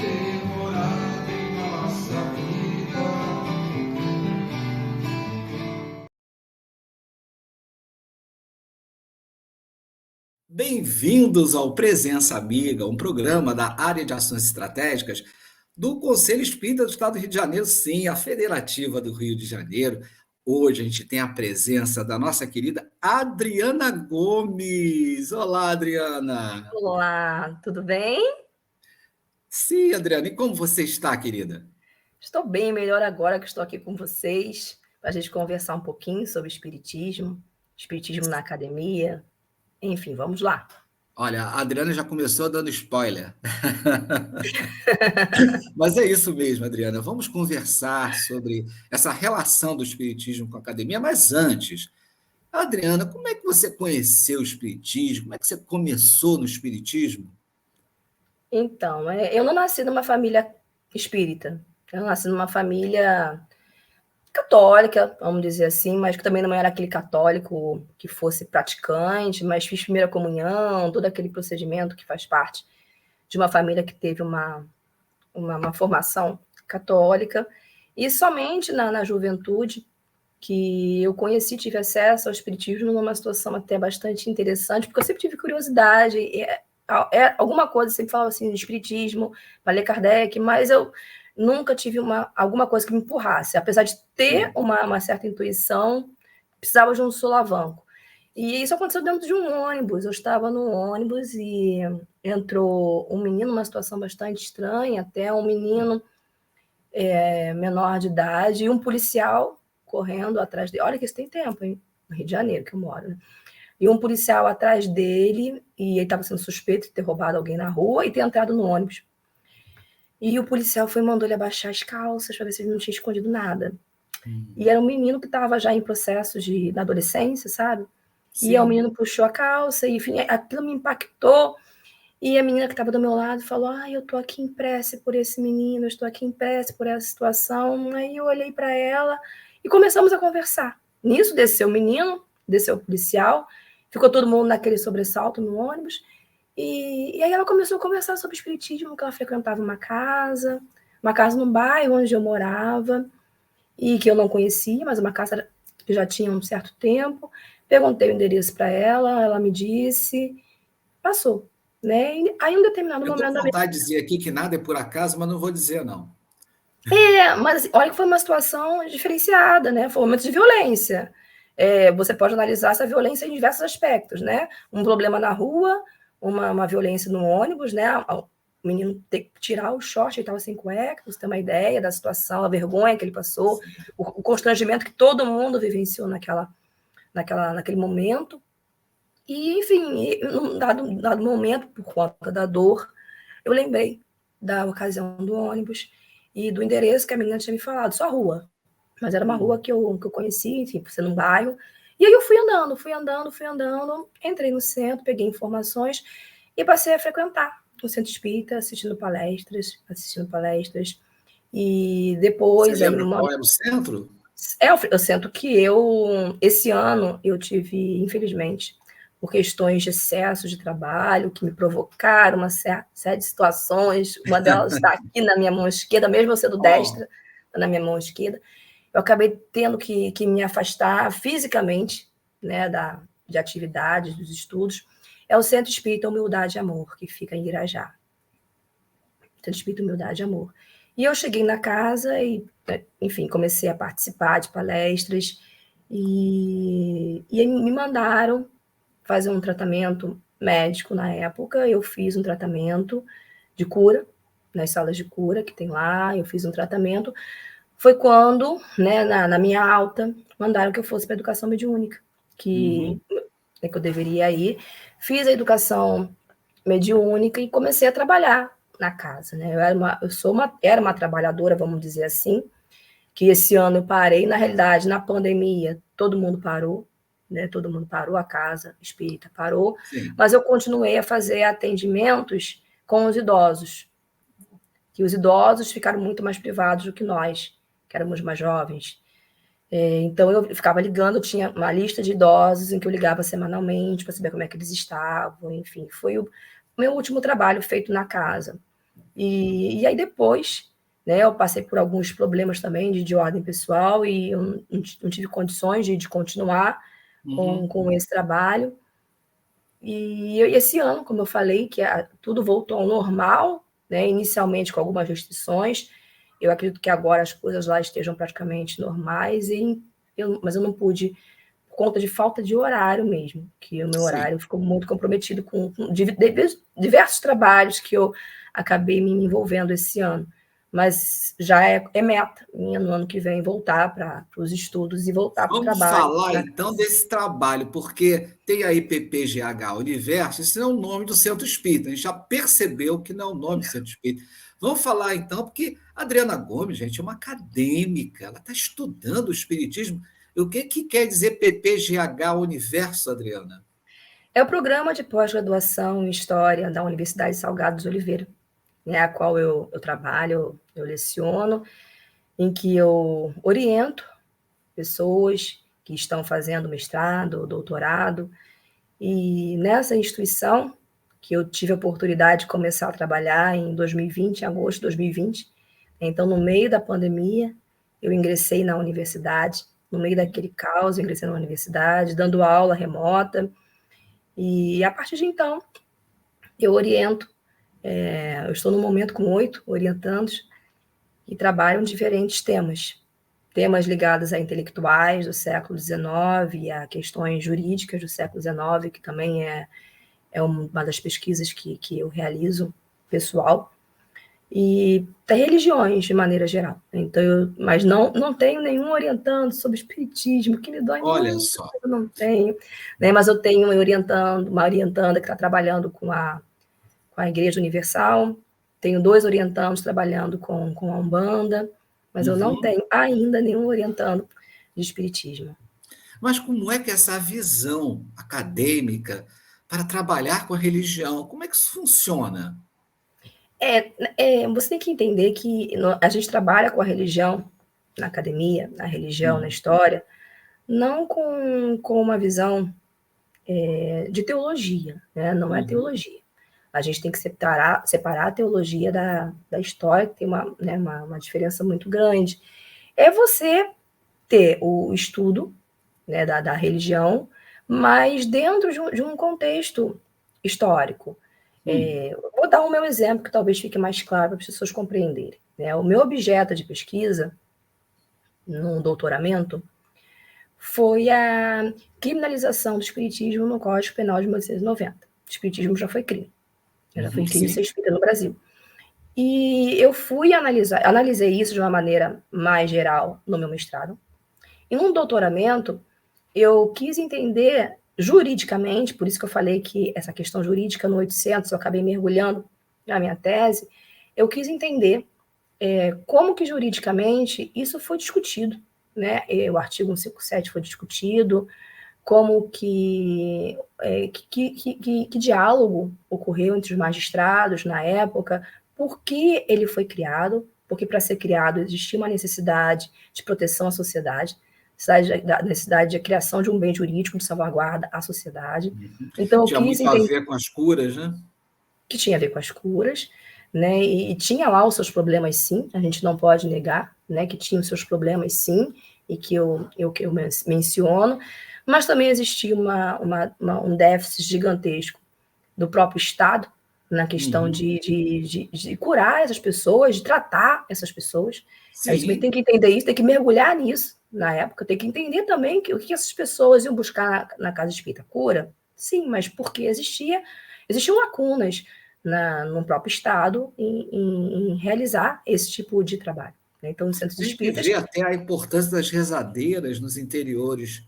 ter morado em nossa vida. Bem-vindos ao Presença Amiga, um programa da área de ações estratégicas do Conselho Espírita do Estado do Rio de Janeiro, sim, a Federativa do Rio de Janeiro. Hoje a gente tem a presença da nossa querida Adriana Gomes. Olá, Adriana. Olá, tudo bem? Sim, Adriana, e como você está, querida? Estou bem, melhor agora que estou aqui com vocês, para a gente conversar um pouquinho sobre espiritismo na academia. Enfim, vamos lá. Olha, a Adriana já começou dando spoiler. Mas é isso mesmo, Adriana. Vamos conversar sobre essa relação do espiritismo com a academia, mas antes, Adriana, como é que você conheceu o espiritismo? Como é que você começou no espiritismo? Então, eu não nasci numa família espírita. Eu nasci numa família católica, vamos dizer assim, mas que também não era aquele católico que fosse praticante, mas fiz primeira comunhão, todo aquele procedimento que faz parte de uma família que teve uma formação católica. E somente na juventude que eu conheci, tive acesso ao espiritismo numa situação até bastante interessante, porque eu sempre tive curiosidade, alguma coisa, sempre falava assim, de espiritismo, para ler Kardec, mas eu nunca tive alguma coisa que me empurrasse, apesar de ter uma certa intuição, precisava de um solavanco. E isso aconteceu dentro de um ônibus, eu estava no ônibus e entrou um menino, numa situação bastante estranha, até um menino menor de idade, e um policial correndo atrás dele. Olha que isso tem tempo, hein? No Rio de Janeiro, que eu moro, né? E um policial atrás dele, e ele estava sendo suspeito de ter roubado alguém na rua e ter entrado no ônibus. E o policial mandou ele abaixar as calças para ver se ele não tinha escondido nada. E era um menino que estava já em processo da adolescência, sabe? Sim. E o menino puxou a calça, e enfim, aquilo me impactou. E a menina que estava do meu lado falou: eu estou aqui em prece por esse menino, eu estou aqui em prece por essa situação. Aí eu olhei para ela e começamos a conversar. Nisso desceu o menino, desceu o policial, ficou todo mundo naquele sobressalto no ônibus. E aí ela começou a conversar sobre espiritismo, que ela frequentava uma casa num bairro onde eu morava, e que eu não conhecia, mas uma casa que já tinha um certo tempo. Perguntei o endereço para ela, ela me disse, passou. Né? E aí, em um determinado Eu estou momento com da minha... vontade de dizer aqui que nada é por acaso, mas não vou dizer, não. Mas assim, olha que foi uma situação diferenciada, né? Foi um momento de violência. Você pode analisar essa violência em diversos aspectos, né? Um problema na rua, uma violência no ônibus, né? O menino ter que tirar o short, ele estava sem cueca, você tem uma ideia da situação, a vergonha que ele passou, o constrangimento que todo mundo vivenciou naquele momento. E, enfim, num dado momento, por conta da dor, eu lembrei da ocasião do ônibus e do endereço que a menina tinha me falado, só rua. Mas era uma rua que eu conheci, enfim, por ser num bairro. E aí eu fui andando, entrei no centro, peguei informações e passei a frequentar o centro espírita, assistindo palestras. E Você depois, aí, lembra qual era o centro? eu sinto que esse ano, eu tive, infelizmente, por questões de excesso de trabalho, que me provocaram uma série de situações, uma delas está aqui na minha mão esquerda, mesmo eu sendo destra, na minha mão esquerda, eu acabei tendo que me afastar fisicamente, né, de atividades, dos estudos. É o Centro Espírita Humildade e Amor, que fica em Irajá. Centro Espírita Humildade e Amor. E eu cheguei na casa e, enfim, comecei a participar de palestras e me mandaram fazer um tratamento médico na época. Eu fiz um tratamento de cura, nas salas de cura que tem lá, eu fiz um tratamento. Foi quando, né, na minha alta, mandaram que eu fosse para a educação mediúnica, que eu deveria ir. Fiz a educação mediúnica e comecei a trabalhar na casa, né? Era uma trabalhadora, vamos dizer assim, que esse ano eu parei. Na realidade, na pandemia, todo mundo parou, né? Todo mundo parou, a casa espírita parou, Sim. mas eu continuei a fazer atendimentos com os idosos, que os idosos ficaram muito mais privados do que nós, que éramos mais jovens. Então, eu ficava ligando, eu tinha uma lista de idosos em que eu ligava semanalmente para saber como é que eles estavam, enfim. Foi o meu último trabalho feito na casa. E aí depois, né, eu passei por alguns problemas também de ordem pessoal e eu não tive condições de continuar com esse trabalho. E esse ano, como eu falei, que tudo voltou ao normal, né, inicialmente com algumas restrições. Eu acredito que agora as coisas lá estejam praticamente normais, mas eu não pude, por conta de falta de horário mesmo, que o meu Sim. horário ficou muito comprometido com diversos trabalhos que eu acabei me envolvendo esse ano. Mas já é meta minha no ano que vem voltar para os estudos e voltar para o Vamos trabalho, falar né? então desse trabalho, porque tem aí PPGH Universo, isso não é o nome do Centro Espírita, a gente já percebeu que não é o nome do Centro Espírita. Vamos falar então, porque a Adriana Gomes, gente, é uma acadêmica, ela está estudando o Espiritismo. O que quer dizer PPGH Universo, Adriana? É o programa de pós-graduação em História da Universidade Salgado de Oliveira, né, a qual eu trabalho, eu leciono, em que eu oriento pessoas que estão fazendo mestrado, doutorado, e nessa instituição, que eu tive a oportunidade de começar a trabalhar em 2020, em agosto de 2020, então, no meio da pandemia, eu ingressei na universidade, no meio daquele caos, eu ingressei na universidade, dando aula remota, e a partir de então, eu oriento, eu estou no momento com 8 orientandos, e trabalham diferentes temas ligados a intelectuais do século XIX, a questões jurídicas do século XIX, que também é uma das pesquisas que eu realizo pessoal, e até religiões de maneira geral. Então, mas não tenho nenhum orientando sobre espiritismo, que me dói Olha muito, só. eu não tenho, né? Mas eu tenho uma orientanda que está trabalhando com a Igreja Universal, tenho 2 orientandos trabalhando com a Umbanda, mas eu não tenho ainda nenhum orientando de espiritismo. Mas como é que essa visão acadêmica para trabalhar com a religião, como é que isso funciona? Você tem que entender que a gente trabalha com a religião na academia, na religião, na Hum, história, não com uma visão de teologia, né? Não é uhum. teologia. A gente tem que separar a teologia da história, que tem uma diferença muito grande. É você ter o estudo, né, da religião, mas dentro de um contexto histórico. Vou dar o meu exemplo, que talvez fique mais claro para as pessoas compreenderem, né? O meu objeto de pesquisa, no doutoramento, foi a criminalização do espiritismo no Código Penal de 1990. O espiritismo já foi crime. Já foi crime ser Sim. espírita no Brasil. E eu fui analisei isso de uma maneira mais geral no meu mestrado. E no doutoramento, eu quis entender juridicamente, por isso que eu falei que essa questão jurídica no 800, eu acabei mergulhando na minha tese, eu quis entender como que juridicamente isso foi discutido, né? O artigo 157 foi discutido, como que diálogo ocorreu entre os magistrados na época, por que ele foi criado, porque para ser criado existia uma necessidade de proteção à sociedade, necessidade de criação de um bem jurídico de salvaguarda à sociedade. Então, eu Tinha quis muito a entender ver com as curas, né? que tinha a ver com as curas, né? E tinha lá os seus problemas, sim, a gente não pode negar, né? Que tinha os seus problemas, sim, e que eu menciono, mas também existia um déficit gigantesco do próprio Estado na questão Uhum. de curar essas pessoas, de tratar essas pessoas. A gente também tem Sim, que entender isso, tem que mergulhar nisso na época, tem que entender também o que essas pessoas iam buscar na casa espírita. Cura? Sim, mas porque existiam lacunas no próprio Estado em realizar esse tipo de trabalho. Né? Então, os centros a gente espíritas, vê até a importância das rezadeiras nos interiores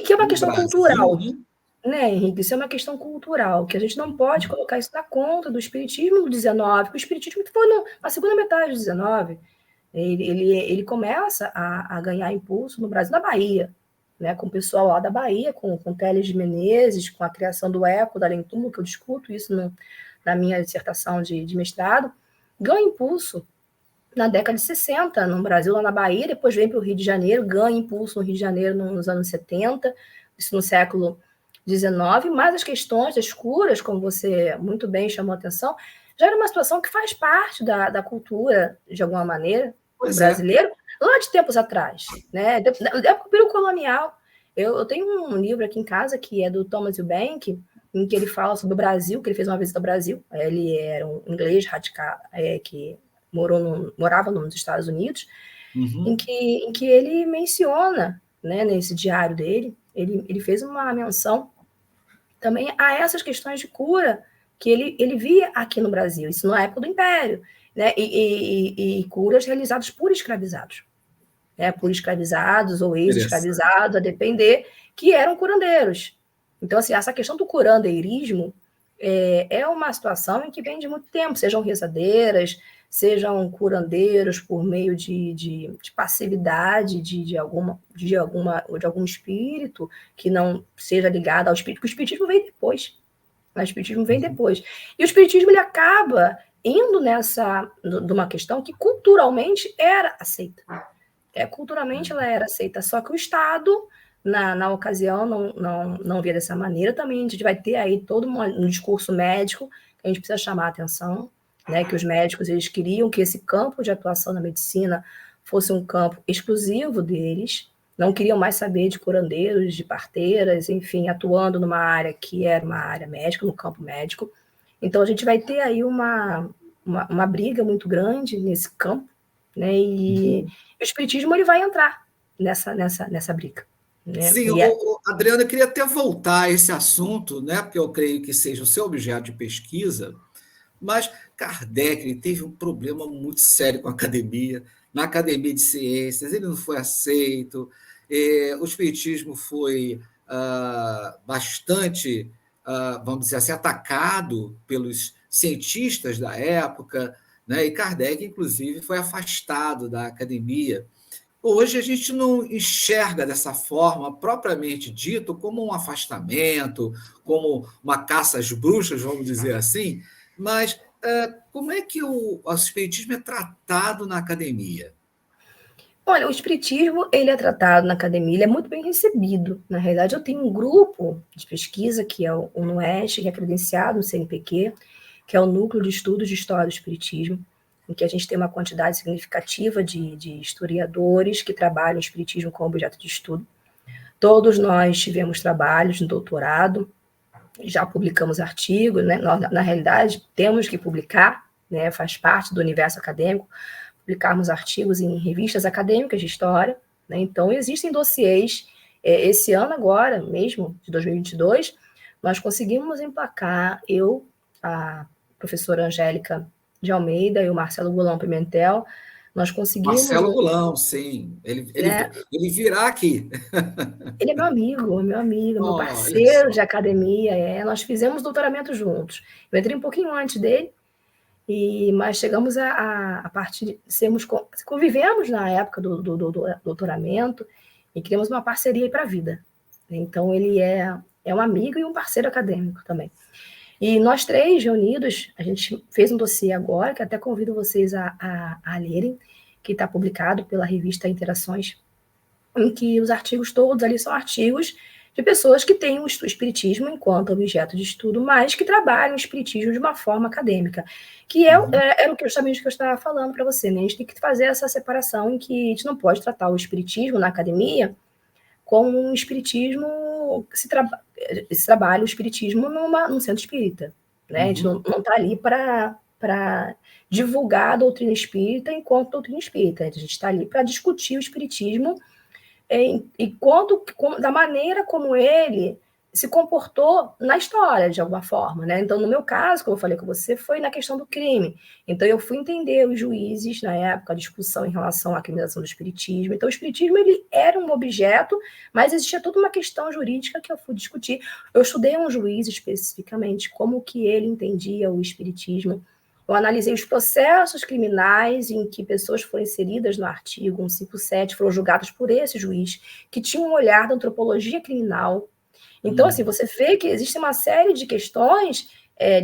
que é uma do questão Brasil, cultural, né? né, Henrique? Isso é uma questão cultural, que a gente não pode colocar isso na conta do espiritismo do 19, porque o espiritismo foi na segunda metade do 19. Ele começa a ganhar impulso no Brasil, na Bahia, né, com o pessoal lá da Bahia, com Teles de Menezes, com a criação do eco da Lentumo, que eu discuto isso na minha dissertação de mestrado, ganha impulso na década de 60 no Brasil, lá na Bahia, depois vem para o Rio de Janeiro, ganha impulso no Rio de Janeiro nos anos 70, isso no século XIX, mas as questões das curas, como você muito bem chamou a atenção, já era uma situação que faz parte da cultura, de alguma maneira, Pois é. brasileiro, lá de tempos atrás, né? Da época do período colonial. Eu tenho um livro aqui em casa que é do Thomas Eubank, em que ele fala sobre o Brasil, que ele fez uma visita ao Brasil. Ele era um inglês radical, que morava nos Estados Unidos, em que ele menciona, né, nesse diário dele, ele fez uma menção também a essas questões de cura que ele via aqui no Brasil, isso na época do Império, né, e curas realizadas por escravizados, né, por escravizados ou Interessante. ex-escravizados, a depender, que eram curandeiros. Então, assim, essa questão do curandeirismo é uma situação em que vem de muito tempo, sejam rezadeiras, sejam curandeiros por meio de passividade de algum espírito que não seja ligado ao espírito, porque o espiritismo vem depois. O espiritismo vem depois. E o espiritismo ele acaba indo de uma questão que culturalmente era aceita. Culturalmente ela era aceita, só que o Estado, na ocasião, não via dessa maneira também. A gente vai ter aí todo um discurso médico que a gente precisa chamar a atenção, né, que os médicos eles queriam que esse campo de atuação na medicina fosse um campo exclusivo deles, não queriam mais saber de curandeiros, de parteiras, enfim, atuando numa área que era uma área médica, no campo médico. Então a gente vai ter aí uma briga muito grande nesse campo, né, e o espiritismo ele vai entrar nessa briga, né? Sim, Adriana, eu queria até voltar a esse assunto, né, porque eu creio que seja o seu objeto de pesquisa, mas Kardec ele teve um problema muito sério com a academia. Na academia de ciências, ele não foi aceito, o espiritismo foi bastante, vamos dizer assim, atacado pelos cientistas da época, né? E Kardec, inclusive, foi afastado da academia. Hoje a gente não enxerga dessa forma, propriamente dito, como um afastamento, como uma caça às bruxas, vamos dizer assim, mas como é que o espiritismo é tratado na academia? Olha, o espiritismo, ele é tratado na academia, ele é muito bem recebido. Na realidade, eu tenho um grupo de pesquisa, que é o NUEST, que é credenciado no CNPq, que é o Núcleo de Estudos de História do Espiritismo, em que a gente tem uma quantidade significativa de historiadores que trabalham o espiritismo como objeto de estudo. Todos nós tivemos trabalhos no doutorado, já publicamos artigos, né? Nós, na realidade, temos que publicar, né? Faz parte do universo acadêmico, publicarmos artigos em revistas acadêmicas de história, né? Então, existem dossiês. Esse ano agora, mesmo, de 2022, nós conseguimos emplacar, a professora Angélica de Almeida e o Marcelo Gulão Pimentel, nós conseguimos, Marcelo Gulão, sim, né? ele virá aqui. Ele é meu amigo, meu Olha parceiro de só. academia. Nós fizemos doutoramento juntos. Eu entrei um pouquinho antes dele, mas chegamos a partir de sermos, convivemos na época do doutoramento e criamos uma parceria para a vida. Então, ele é um amigo e um parceiro acadêmico também. E nós três reunidos, a gente fez um dossiê agora, que até convido vocês a lerem, que está publicado pela revista Interações, em que os artigos todos ali são artigos de pessoas que têm o espiritismo enquanto objeto de estudo, mas que trabalham o espiritismo de uma forma acadêmica, que era o que justamente que eu estava falando para você, né? A gente tem que fazer essa separação em que a gente não pode tratar o espiritismo na academia como um espiritismo que se trabalha o espiritismo num centro espírita, né? A gente não está ali para divulgar a doutrina espírita enquanto doutrina espírita, a gente está ali para discutir o espiritismo e da maneira como ele se comportou na história, de alguma forma, né? Então, no meu caso, como eu falei com você, foi na questão do crime. Então, eu fui entender os juízes, na época, a discussão em relação à criminalização do espiritismo. Então, o espiritismo, ele era um objeto, mas existia toda uma questão jurídica que eu fui discutir. Eu estudei um juiz especificamente, como que ele entendia o espiritismo. Eu analisei os processos criminais em que pessoas foram inseridas no artigo 157, foram julgadas por esse juiz, que tinha um olhar da antropologia criminal. Então, assim, você vê que existe uma série de questões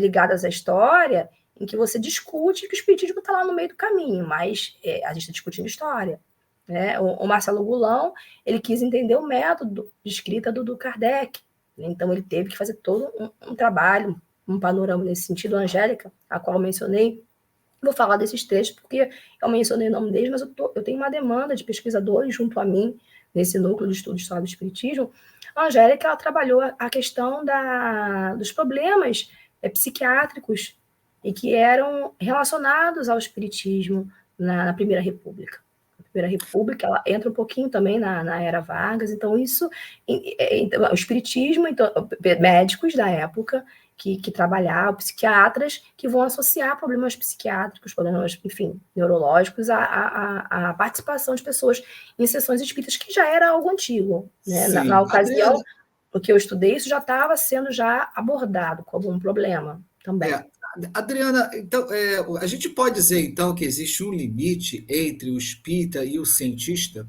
ligadas à história em que você discute que o espiritismo está lá no meio do caminho, mas a gente está discutindo história. Né? O Marcelo Gulão, ele quis entender o método de escrita do Kardec. Né? Então, ele teve que fazer todo um trabalho um panorama nesse sentido, a Angélica, a qual eu mencionei. Vou falar desses três, porque eu mencionei o nome deles, mas eu tenho uma demanda de pesquisadores junto a mim, nesse núcleo de estudo de história do espiritismo. A Angélica, ela trabalhou a questão dos problemas psiquiátricos e que eram relacionados ao espiritismo na Primeira República. A Primeira República, ela entra um pouquinho também na Era Vargas, então isso, o espiritismo, então, médicos da época, que trabalhavam, psiquiatras, que vão associar problemas psiquiátricos, problemas, enfim, neurológicos, à participação de pessoas em sessões espíritas, que já era algo antigo. Né? Na ocasião, Adriana, o que eu estudei, isso já estava sendo já abordado como um problema também. Adriana, então, a gente pode dizer, então, que existe um limite entre o espírita e o cientista?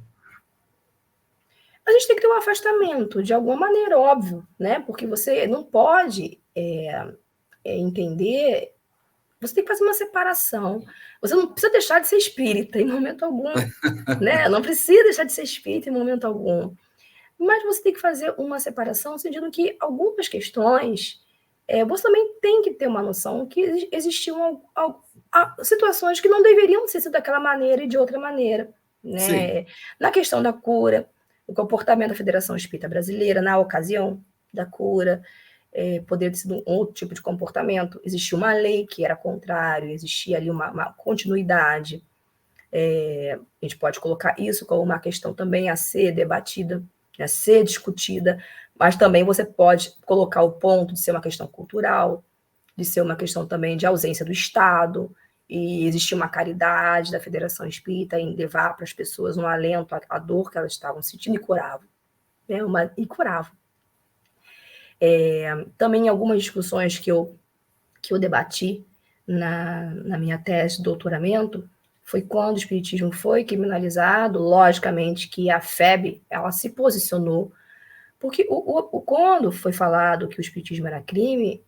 A gente tem que ter um afastamento, de alguma maneira, óbvio, né? Porque você não pode entender, você tem que fazer uma separação. Você não precisa deixar de ser espírita em momento algum, né? Não precisa deixar de ser espírita em momento algum. Mas você tem que fazer uma separação, no sentido que algumas questões, você também tem que ter uma noção que existiam situações que não deveriam ser daquela maneira e de outra maneira. Né? Na questão da cura, o comportamento da Federação Espírita Brasileira, na ocasião da cura, poderia ter sido um outro tipo de comportamento. Existia uma lei que era contrário, existia ali uma continuidade. A gente pode colocar isso como uma questão também a ser debatida, a ser discutida, mas também você pode colocar o ponto de ser uma questão cultural, de ser uma questão também de ausência do Estado, e existir uma caridade da Federação Espírita em levar para as pessoas um alento à dor que elas estavam sentindo e curava. Né? E curava. Também algumas discussões que eu debati na minha tese de doutoramento, foi quando o espiritismo foi criminalizado, logicamente que a FEB, ela se posicionou, porque quando foi falado que o espiritismo era crime,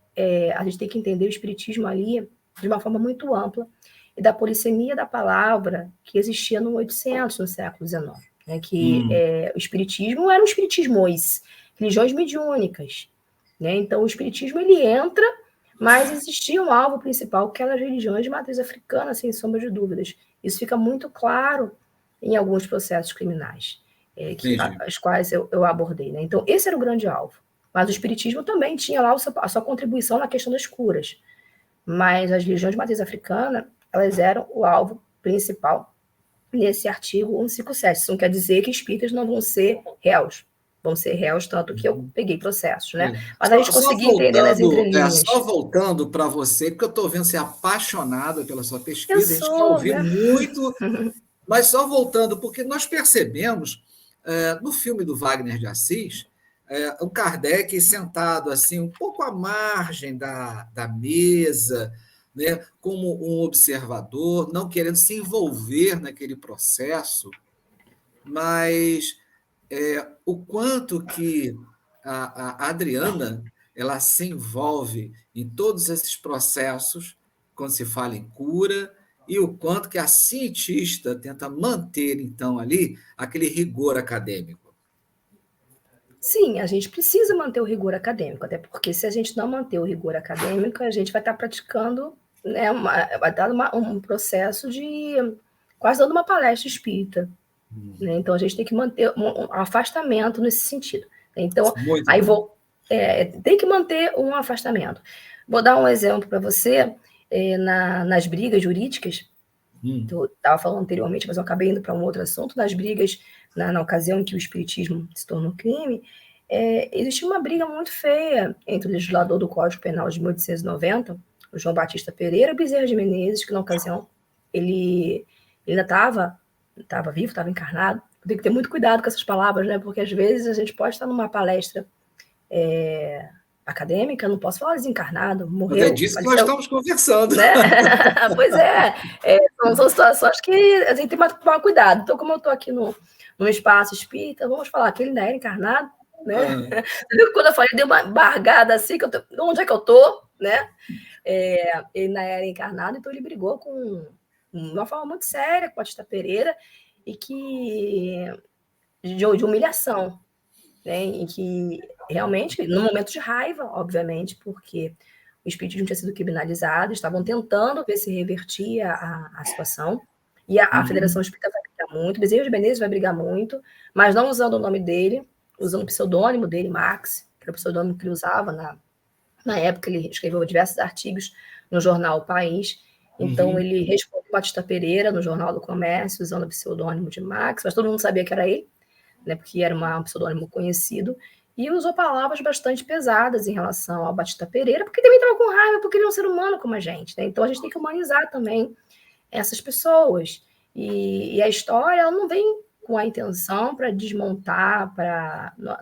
a gente tem que entender o espiritismo ali de uma forma muito ampla, e da polissemia da palavra que existia no 800, no século XIX, né, que o espiritismo eram espiritismos, religiões mediúnicas, né, então o espiritismo ele entra, mas existia um alvo principal, que eram as religiões de matriz africana, sem sombra de dúvidas. Isso fica muito claro em alguns processos criminais, as quais eu abordei. Né? Então, esse era o grande alvo. Mas o espiritismo também tinha lá a sua contribuição na questão das curas. Mas as religiões de matriz africana, elas eram o alvo principal nesse artigo 157. Isso não quer dizer que espíritas não vão ser réus. Vão ser réus, tanto que eu peguei processos, né? Mas a gente conseguia entender nas entrelinhas. Só voltando para você, porque eu estou vendo você apaixonada pela sua pesquisa, Eu a gente quer sou, ouvir né? muito, mas só voltando, porque nós percebemos, no filme do Wagner de Assis, o Kardec sentado assim, um pouco à margem da mesa, né, como um observador, não querendo se envolver naquele processo, mas o quanto que a Adriana ela se envolve em todos esses processos quando se fala em cura e o quanto que a cientista tenta manter então ali aquele rigor acadêmico. Sim, a gente precisa manter o rigor acadêmico, até porque se a gente não manter o rigor acadêmico, a gente vai estar praticando, né, vai dar um processo de quase dando uma palestra espírita. Né? Então a gente tem que manter um afastamento nesse sentido. Então, Muito aí bom. tem que manter um afastamento. Vou dar um exemplo para você, nas brigas jurídicas, eu estava falando anteriormente, mas eu acabei indo para um outro assunto, nas brigas, na ocasião em que o espiritismo se tornou crime, existia uma briga muito feia entre o legislador do Código Penal de 1890, o João Batista Pereira, e o Bezerra de Menezes, que na ocasião ele ainda estava vivo, estava encarnado. Tem que ter muito cuidado com essas palavras, né? Porque às vezes a gente pode estar numa palestra acadêmica, não posso falar desencarnado, morreu. Mas é disso que nós estamos conversando. Né? Pois são situações que a gente tem que tomar cuidado. Então, como eu estou aqui no espaço espírita, vamos falar que ele ainda era encarnado, né? Você viu que quando eu falei, deu uma bargada assim, onde é que eu estou, né? Ele ainda era encarnado, então ele brigou com uma forma muito séria com a Batista Pereira e de humilhação, né? Em que realmente, no momento de raiva, obviamente, porque o espiritismo tinha sido criminalizado, estavam tentando ver se revertia a situação, e a Federação Espírita vai brigar muito, o Bezerra de Menezes vai brigar muito, mas não usando o nome dele, usando o pseudônimo dele, Max, que era o pseudônimo que ele usava na época. Ele escreveu diversos artigos no jornal O País. Então, ele respondeu Batista Pereira no Jornal do Comércio, usando o pseudônimo de Max, mas todo mundo sabia que era ele, né, porque era um pseudônimo conhecido, e usou palavras bastante pesadas em relação ao Batista Pereira, porque também estava com raiva, porque ele é um ser humano como a gente, né? Então, a gente tem que humanizar também essas pessoas. E a história, ela não vem com a intenção para desmontar,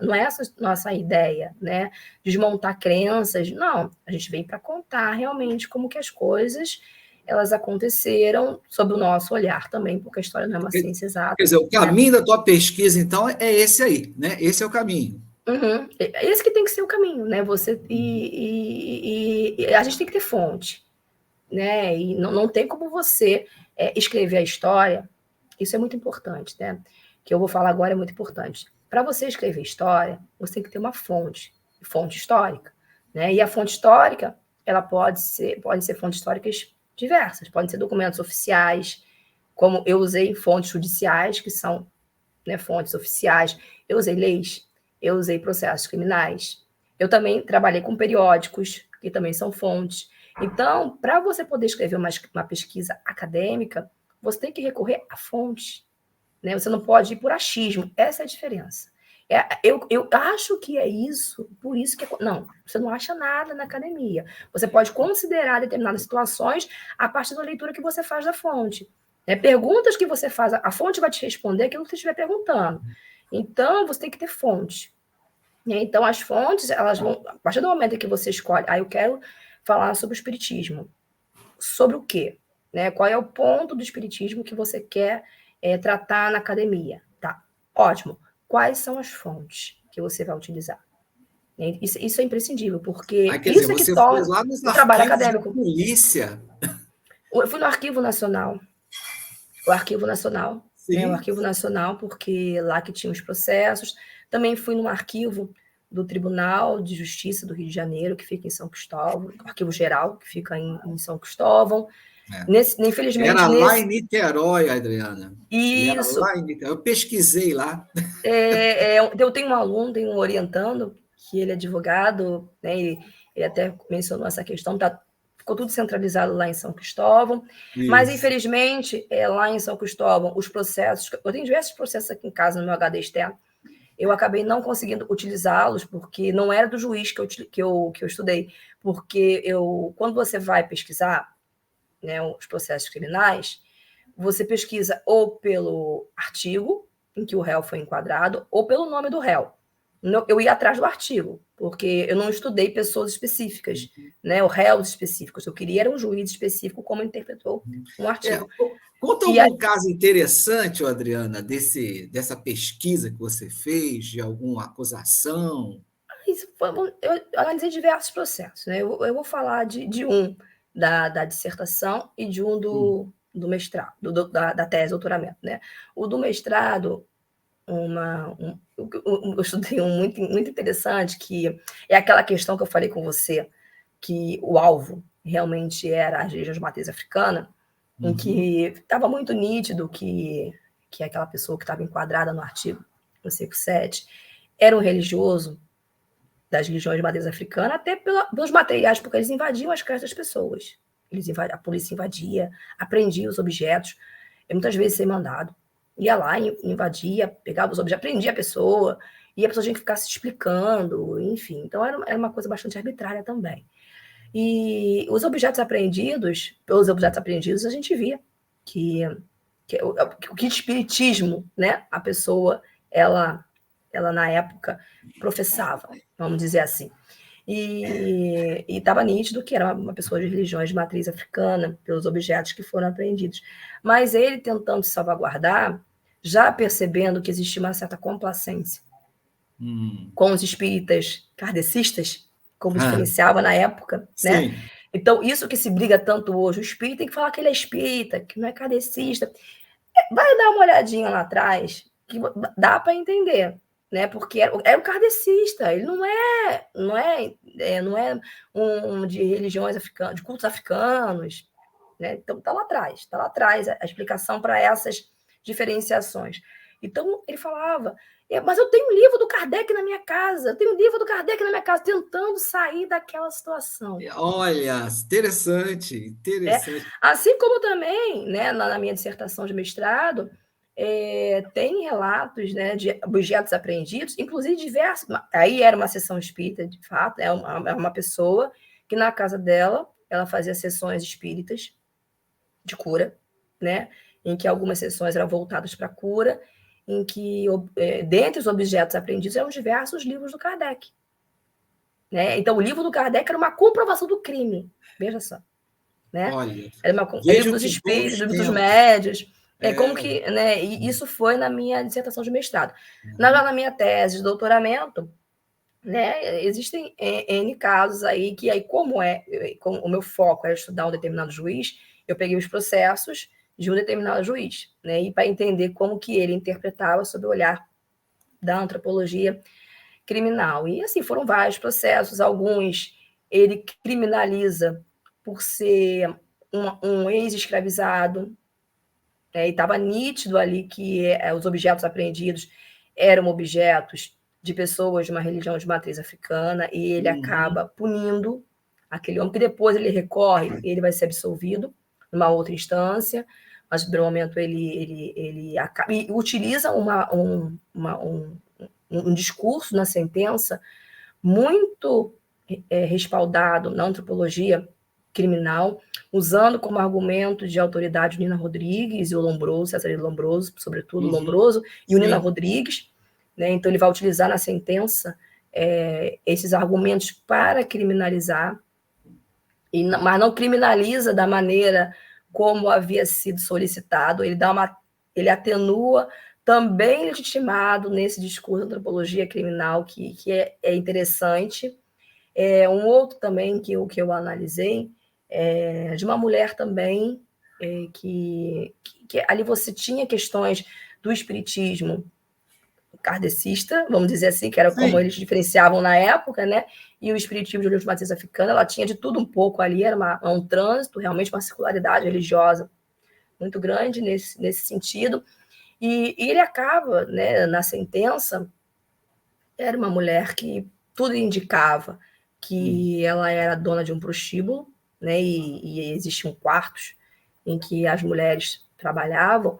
não é essa nossa ideia, né? Desmontar crenças, não. A gente vem para contar realmente como que as coisas elas aconteceram sob o nosso olhar também, porque a história não é uma ciência exata. Quer dizer, o caminho da tua pesquisa, então, é esse aí, né? Esse é o caminho. Esse que tem que ser o caminho, né? A gente tem que ter fonte, né? E não tem como você escrever a história. Isso é muito importante, né? O que eu vou falar agora é muito importante. Para você escrever história, você tem que ter uma fonte histórica, né? E a fonte histórica, ela pode ser fontes históricas diversas, podem ser documentos oficiais, como eu usei fontes judiciais, que são, né, fontes oficiais, eu usei leis, eu usei processos criminais, eu também trabalhei com periódicos, que também são fontes. Então, para você poder escrever uma pesquisa acadêmica, você tem que recorrer a fontes, né? Você não pode ir por achismo, essa é a diferença. Eu acho que é isso, por isso que... Não, você não acha nada na academia. Você pode considerar determinadas situações a partir da leitura que você faz da fonte. Perguntas que você faz, a fonte vai te responder aquilo que você estiver perguntando. Então, você tem que ter fonte. Então, as fontes, elas vão... A partir do momento que você escolhe... eu quero falar sobre o espiritismo. Sobre o quê? Né? Qual é o ponto do espiritismo que você quer tratar na academia? Tá, ótimo. Quais são as fontes que você vai utilizar? Isso é imprescindível, porque quer isso dizer, é que você torna foi lá nos o trabalho arquivos acadêmico. da polícia. Eu fui no Arquivo Nacional. O Arquivo Nacional. Né? O Arquivo Nacional, porque lá que tinha os processos. Também fui no arquivo do Tribunal de Justiça do Rio de Janeiro, que fica em São Cristóvão, o Arquivo Geral, que fica em São Cristóvão. Infelizmente, era lá em Niterói, Adriana. Isso. Lá em Niterói. Eu pesquisei lá. Eu tenho um orientando, que ele é advogado, né? Ele até mencionou essa questão, ficou tudo centralizado lá em São Cristóvão. Isso. Mas, infelizmente, lá em São Cristóvão, os processos... Eu tenho diversos processos aqui em casa, no meu HD externo. Eu acabei não conseguindo utilizá-los, porque não era do juiz que eu estudei. Porque quando você vai pesquisar, né, os processos criminais, você pesquisa ou pelo artigo em que o réu foi enquadrado, ou pelo nome do réu. Eu ia atrás do artigo, porque eu não estudei pessoas específicas, né, ou réus específicos. Eu queria era um juiz específico, como interpretou um artigo. Conta algum caso interessante, Adriana, dessa pesquisa que você fez, de alguma acusação? Eu analisei diversos processos, né? Eu vou falar de um da dissertação e de um do mestrado, da tese, doutoramento, né? O do mestrado, eu estudei um muito, muito interessante, que é aquela questão que eu falei com você, que o alvo realmente era as regiões de matriz africana, em que estava muito nítido que aquela pessoa que estava enquadrada no artigo 157 era um religioso das religiões de matriz africana, até pelos materiais, porque eles invadiam as casas das pessoas. A polícia invadia, apreendia os objetos, e muitas vezes sem mandado. Ia lá, invadia, pegava os objetos, prendia a pessoa, e a pessoa tinha que ficar se explicando, enfim. Então, era uma coisa bastante arbitrária também. E pelos objetos apreendidos, a gente via que o espiritismo, né, a pessoa, ela na época professava, vamos dizer assim. E estava nítido que era uma pessoa de religiões de matriz africana, pelos objetos que foram apreendidos. Mas ele tentando se salvaguardar, já percebendo que existia uma certa complacência com os espíritas kardecistas, como diferenciava na época, né? Então, isso que se briga tanto hoje, o espírita tem que falar que ele é espírita, que não é kardecista. Vai dar uma olhadinha lá atrás, que dá para entender. né? Porque era um kardecista, ele não é um de religiões africanas, de cultos africanos, né? Então está lá atrás a explicação para essas diferenciações. Então ele falava, mas eu tenho um livro do Kardec na minha casa, tentando sair daquela situação. Olha, interessante. Assim como também, né, na minha dissertação de mestrado, tem relatos, né, de objetos apreendidos, inclusive diversos. Aí era uma sessão espírita, de fato, é uma pessoa que na casa dela ela fazia sessões espíritas de cura, né, em que algumas sessões eram voltadas para a cura, em que dentre os objetos apreendidos eram diversos livros do Kardec. Né? Então, o livro do Kardec era uma comprovação do crime, veja só. Né? Olha, Era livro dos espíritos, livro dos médios. Como que, né? E isso foi na minha dissertação de mestrado. Na minha tese de doutoramento, né, existem N casos aí que, aí, como o meu foco era estudar um determinado juiz, eu peguei os processos de um determinado juiz, né, e para entender como que ele interpretava sob o olhar da antropologia criminal. E assim, foram vários processos, alguns ele criminaliza por ser um ex-escravizado, e estava nítido ali que os objetos apreendidos eram objetos de pessoas de uma religião de matriz africana, e ele acaba punindo aquele homem, que depois ele recorre, ele vai ser absolvido numa outra instância, mas no momento ele acaba, e utiliza um discurso na sentença muito respaldado na antropologia criminal, usando como argumento de autoridade o Nina Rodrigues e o Lombroso, César Lombroso, sobretudo o Lombroso, e o Nina Rodrigues, né? Então ele vai utilizar na sentença esses argumentos para criminalizar, mas não criminaliza da maneira como havia sido solicitado, ele atenua, também legitimado nesse discurso de antropologia criminal, que é interessante. Um outro também que eu analisei, de uma mulher também, que ali você tinha questões do espiritismo kardecista, vamos dizer assim, que era como eles diferenciavam na época, né? E o espiritismo de origem de matriz africana, ela tinha de tudo um pouco ali, era um trânsito, realmente uma circularidade religiosa muito grande nesse sentido. E ele acaba, né, na sentença, era uma mulher que tudo indicava que ela era dona de um prostíbulo, né, e existiam quartos em que as mulheres trabalhavam.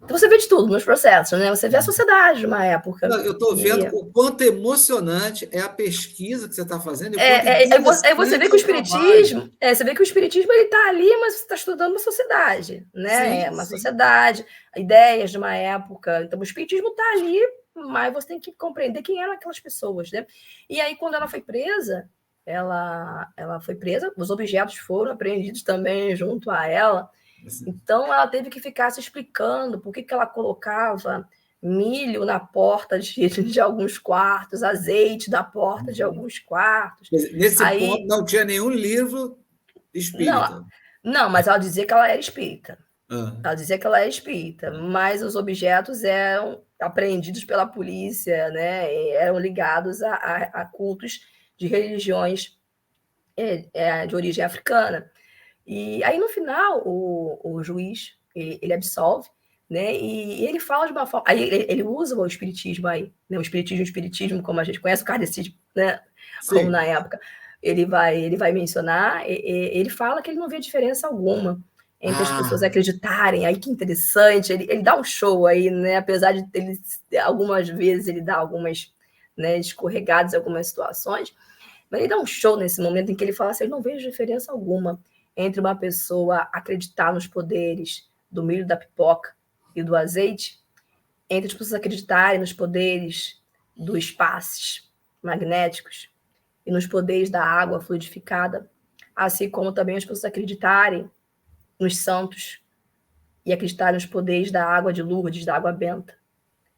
Então você vê de tudo nos processos, né? Você vê a sociedade de uma época. Não, eu estou vendo o quanto emocionante é a pesquisa que você está fazendo. Você vê que o espiritismo, você vê que o espiritismo ele está ali, mas você está estudando uma sociedade, né? Sim. Sociedade, ideias de uma época. Então o espiritismo está ali, mas você tem que compreender quem eram aquelas pessoas, né? E aí quando ela foi presa, ela foi presa, os objetos foram apreendidos também junto a ela. Então, ela teve que ficar se explicando por que ela colocava milho na porta de alguns quartos, azeite da porta de alguns quartos. Nesse ponto, não tinha nenhum livro espírita. Não, mas ela dizia que ela era espírita. Ela dizia que ela era espírita, mas os objetos eram apreendidos pela polícia, né? Eram ligados a cultos de religiões de origem africana. E aí, no final, o juiz, ele absolve, né? E ele fala de uma forma... Aí ele usa o espiritismo aí, né? O espiritismo, como a gente conhece, o kardecismo, né? Como na época. Ele vai mencionar, ele fala que ele não vê diferença alguma entre as pessoas acreditarem. Aí que interessante, ele dá um show aí, né? Apesar de ele, algumas vezes ele dá algumas, né, escorregadas em algumas situações, mas ele dá um show nesse momento em que ele fala assim: eu não vejo diferença alguma entre uma pessoa acreditar nos poderes do milho, da pipoca e do azeite, entre as pessoas acreditarem nos poderes dos espaços magnéticos e nos poderes da água fluidificada, assim como também as pessoas acreditarem nos santos e acreditarem nos poderes da água de Lourdes, da água benta.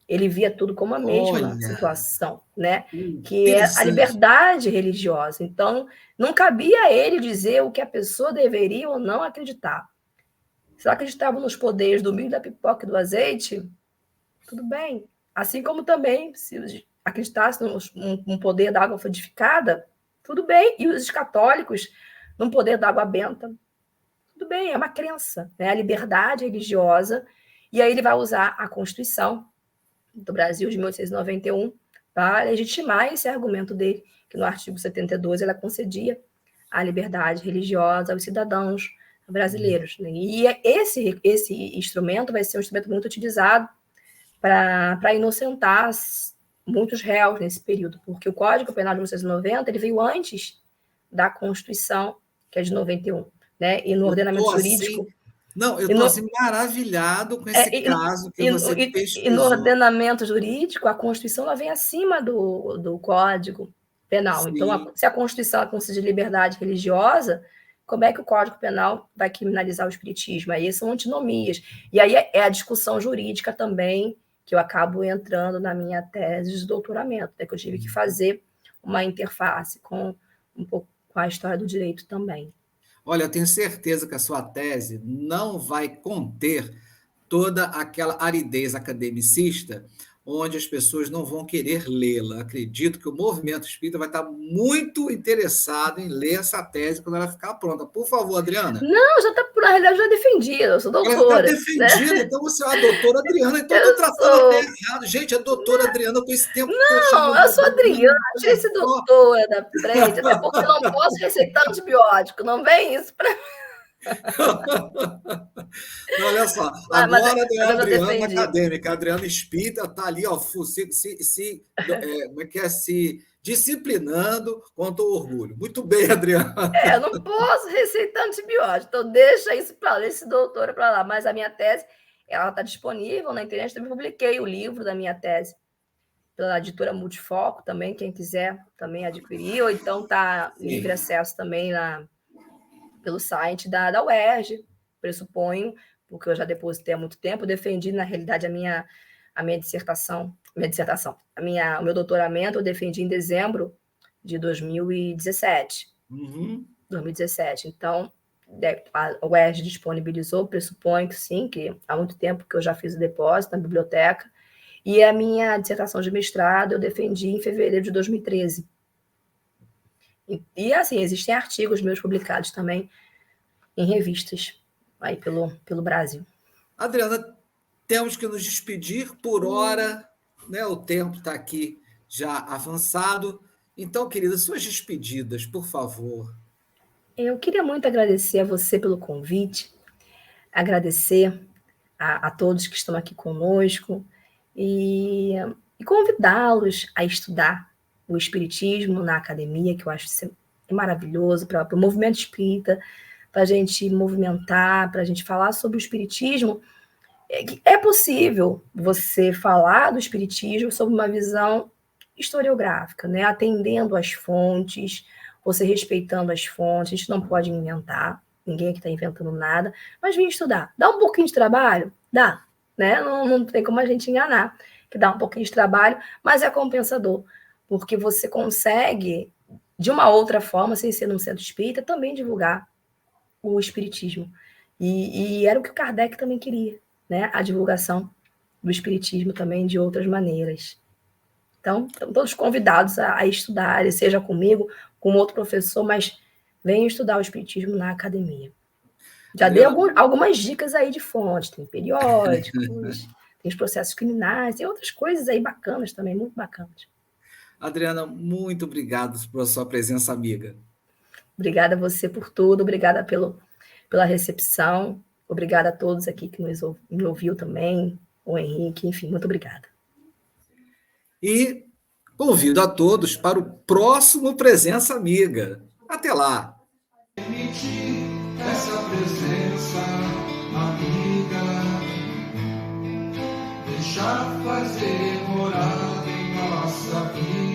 Ele via tudo como a mesma situação, né? Que é a liberdade religiosa. Então, não cabia a ele dizer o que a pessoa deveria ou não acreditar. Se ela acreditava nos poderes do milho, da pipoca e do azeite, tudo bem. Assim como também, se acreditasse num poder da água fluidificada, tudo bem. E os católicos, num poder da água benta, tudo bem, é uma crença, né? A liberdade religiosa. E aí ele vai usar a Constituição do Brasil de 1891 para legitimar esse argumento dele, que no artigo 72 ela concedia a liberdade religiosa aos cidadãos brasileiros. Né? E esse instrumento vai ser um instrumento muito utilizado para inocentar muitos réus nesse período, porque o Código Penal de 1990 ele veio antes da Constituição, que é de 91, né? E no ordenamento jurídico... Não, eu estou assim, maravilhado com esse caso que você pesquisou. E no ordenamento jurídico, a Constituição ela vem acima do Código Penal. Sim. Então, se a Constituição concede liberdade religiosa, como é que o Código Penal vai criminalizar o espiritismo? Aí são antinomias. E aí é a discussão jurídica também, que eu acabo entrando na minha tese de doutoramento, né, que eu tive que fazer uma interface com um pouco com a história do direito também. Olha, eu tenho certeza que a sua tese não vai conter toda aquela aridez academicista onde as pessoas não vão querer lê-la. Acredito que o movimento espírita vai estar muito interessado em ler essa tese quando ela ficar pronta. Por favor, Adriana. Não, já está, na realidade, já defendida, eu sou doutora. Ela está defendida, né? Então você é a doutora Adriana, então eu estou tratando até errado. Gente, a doutora Adriana, eu estou esse tempo... Não, eu sou Adriana, tira esse doutora da frente, até porque eu não posso receitar antibiótico, não vem isso para mim. Não, olha só, agora é a Adriana acadêmica, a Adriana espírita está ali, ó, como é que é, se disciplinando contra o orgulho. Muito bem, Adriana. Eu não posso receitar antibiótico, então deixa isso para lá, esse doutora para lá. Mas a minha tese, ela está disponível na internet, também publiquei o livro da minha tese pela editora Multifoco também, quem quiser também adquirir, ou então está livre acesso também pelo site da UERJ, pressuponho, porque eu já depositei há muito tempo, defendi, na realidade, a minha dissertação, o meu doutoramento eu defendi em dezembro de 2017. 2017. Então, a UERJ disponibilizou, pressuponho que sim, que há muito tempo que eu já fiz o depósito na biblioteca, e a minha dissertação de mestrado eu defendi em fevereiro de 2013. E assim, existem artigos meus publicados também em revistas aí pelo Brasil. Adriana, temos que nos despedir por hora, né? O tempo está aqui já avançado. Então, querida, suas despedidas, por favor. Eu queria muito agradecer a você pelo convite, agradecer a todos que estão aqui conosco e convidá-los a estudar o espiritismo na academia, que eu acho isso maravilhoso, para o movimento espírita, para a gente movimentar, para a gente falar sobre o espiritismo. É possível você falar do espiritismo sob uma visão historiográfica, né? Atendendo às fontes, você respeitando as fontes. A gente não pode inventar, ninguém aqui está inventando nada, mas vem estudar. Dá um pouquinho de trabalho? Dá, né? Não tem como a gente enganar, que dá um pouquinho de trabalho, mas é compensador, porque você consegue, de uma outra forma, sem ser num centro espírita, também divulgar o espiritismo. E era o que o Kardec também queria, né? A divulgação do espiritismo também de outras maneiras. Então, estão todos convidados a estudar, seja comigo, com outro professor, mas venham estudar o espiritismo na academia. Já dei algumas dicas aí de fontes, tem periódicos, tem os processos criminais, tem outras coisas aí bacanas também, muito bacanas. Adriana, muito obrigado pela sua presença, amiga. Obrigada a você por tudo, obrigada pela recepção, obrigada a todos aqui que me ouviu também, o Henrique, enfim, muito obrigada. E convido a todos para o próximo Presença Amiga. Até lá! Permitir essa presença amiga, deixar fazer morada em nossa vida.